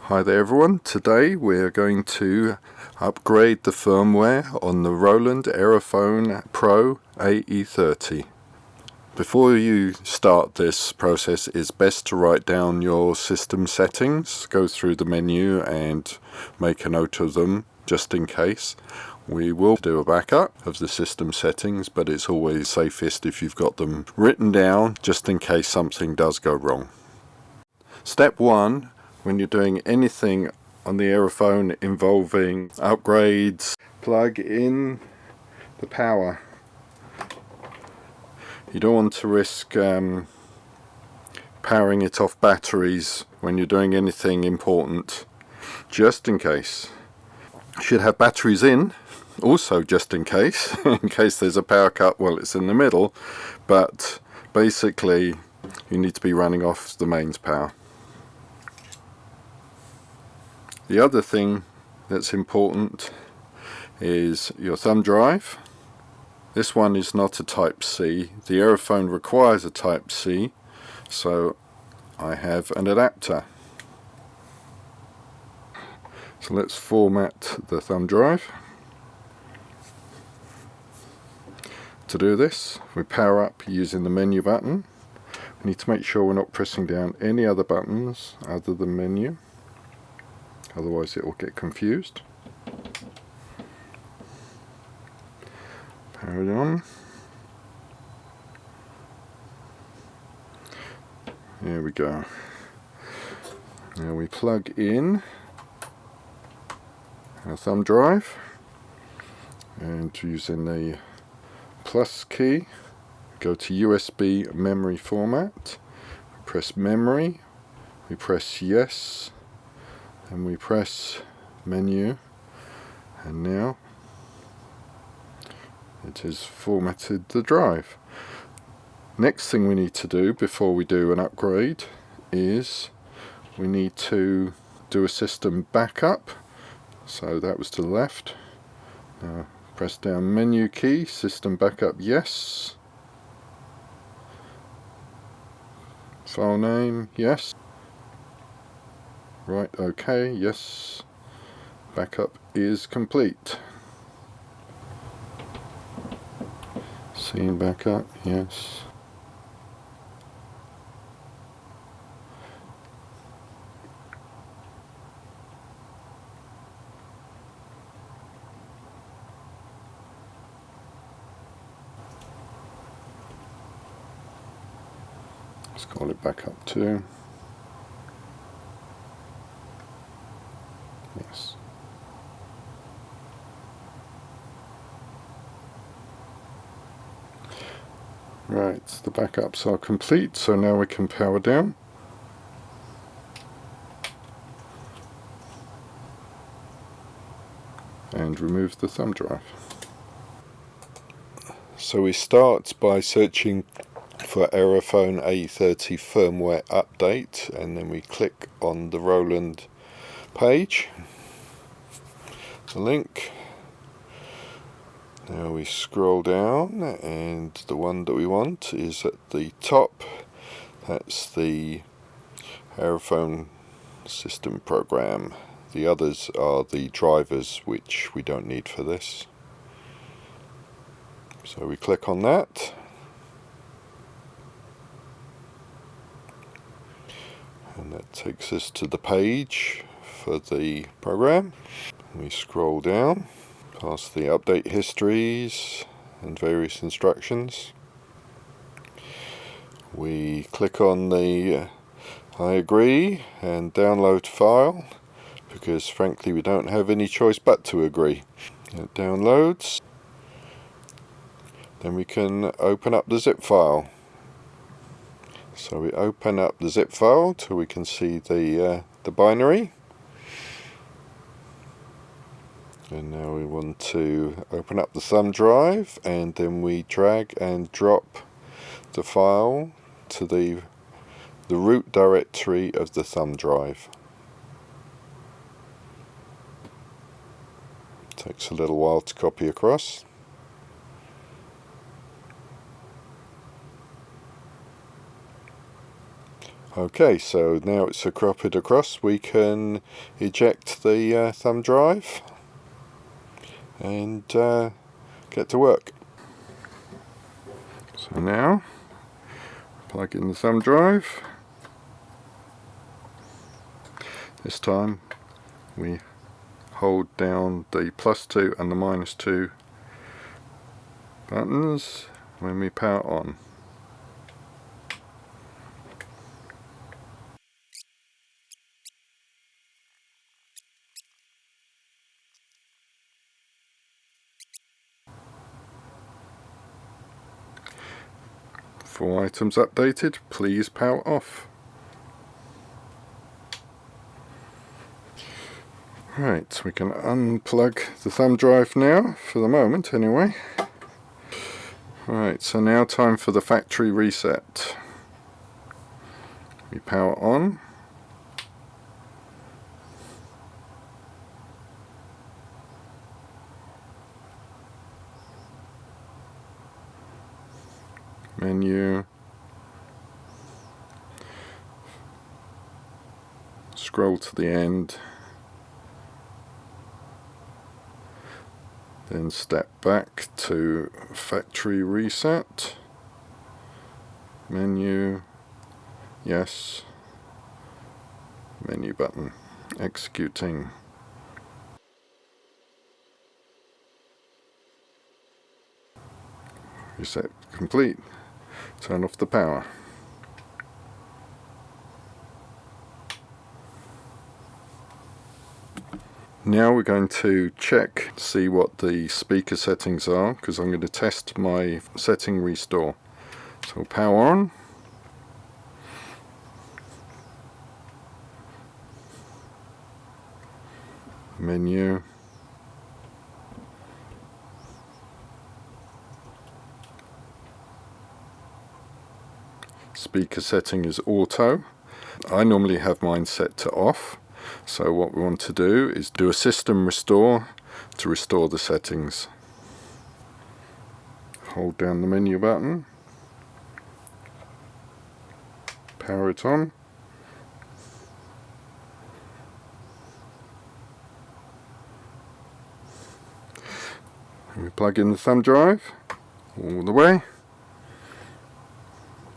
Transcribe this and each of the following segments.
Hi there everyone, today we're going to upgrade the firmware on the Roland Aerophone Pro AE-30. Before you start this process, it's best to write down your system settings, go through the menu and make a note of them just in case. We will do a backup of the system settings, but it's always safest if you've got them written down just in case something does go wrong. Step 1, when you're doing anything on the Aerophone involving upgrades, plug in the power. You don't want to risk powering it off batteries when you're doing anything important, just in case. You should have batteries in, also just in case there's a power cut while it's in the middle, but basically you need to be running off the mains power. The other thing that's important is your thumb drive. This one is not a Type C. The Aerophone requires a Type C, so I have an adapter. So let's format the thumb drive. To do this, we power up using the menu button. We need to make sure we're not pressing down any other buttons other than menu. Otherwise it will get confused. Power it on. There we go. Now we plug in our thumb drive, and using the plus key, go to USB memory format, press memory, we press yes, and we press menu, and now it has formatted the drive. Next thing we need to do before we do an upgrade is we need to do a system backup. So that was to the left. Now press down menu key, system backup, yes. File name, yes. Right, okay, yes. Backup is complete. Scene backup, yes. Let's call it backup 2. Yes. Right, the backups are complete, so now we can power down. And remove the thumb drive. So we start by searching for Aerophone AE-30 firmware update, and then we click on the Roland page, the link. Now we scroll down, and the one that we want is at the top. That's the Aerophone system program. The others are the drivers, which we don't need for this. So we click on that. And that takes us to the page for the program. We scroll down past the update histories and various instructions. We click on the I agree and download file, because frankly we don't have any choice but to agree. It downloads. Then we can open up the zip file. So we open up the zip file till we can see the binary. And now we want to open up the thumb drive, and then we drag and drop the file to the root directory of the thumb drive. Takes a little while to copy across. Okay, so now it's copied across, we can eject the thumb drive and get to work. So now, plug in the thumb drive. This time we hold down the +2 and the -2 buttons when we power on. For items updated, please power off. Right, we can unplug the thumb drive now, for the moment anyway. Right, so now time for the factory reset. We power on. Menu. Scroll to the end. Then step back to factory reset. Menu. Yes. Menu button. Executing. Reset complete. Turn off the power. Now we're going to check, see what the speaker settings are, because I'm going to test my setting restore. So power on. Menu. Speaker setting is auto. I normally have mine set to off. So what we want to do is do a system restore to restore the settings. Hold down the menu button. Power it on. And we plug in the thumb drive all the way.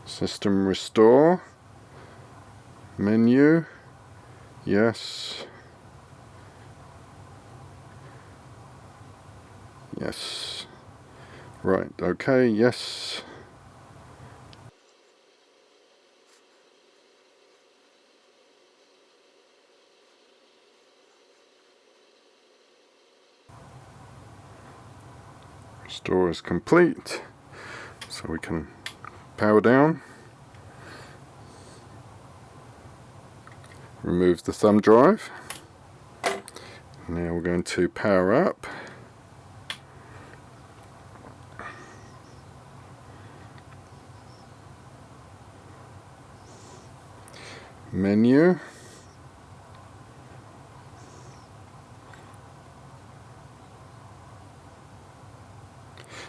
System restore. Menu. Yes. Yes. Right, okay, yes. Restore is complete. So we can power down. Remove the thumb drive. Now we're going to power up. Menu.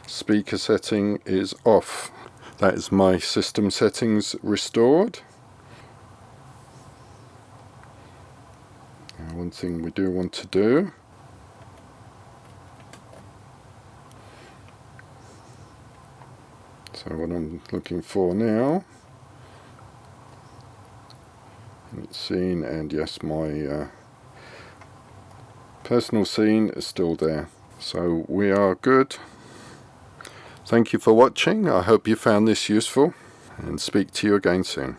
Speaker setting is off. That is my system settings restored. Now, one thing we do want to do so what I'm looking for now, it's scene, and yes, my personal scene is still there. So we are good. Thank you for watching. I hope you found this useful, and speak to you again soon.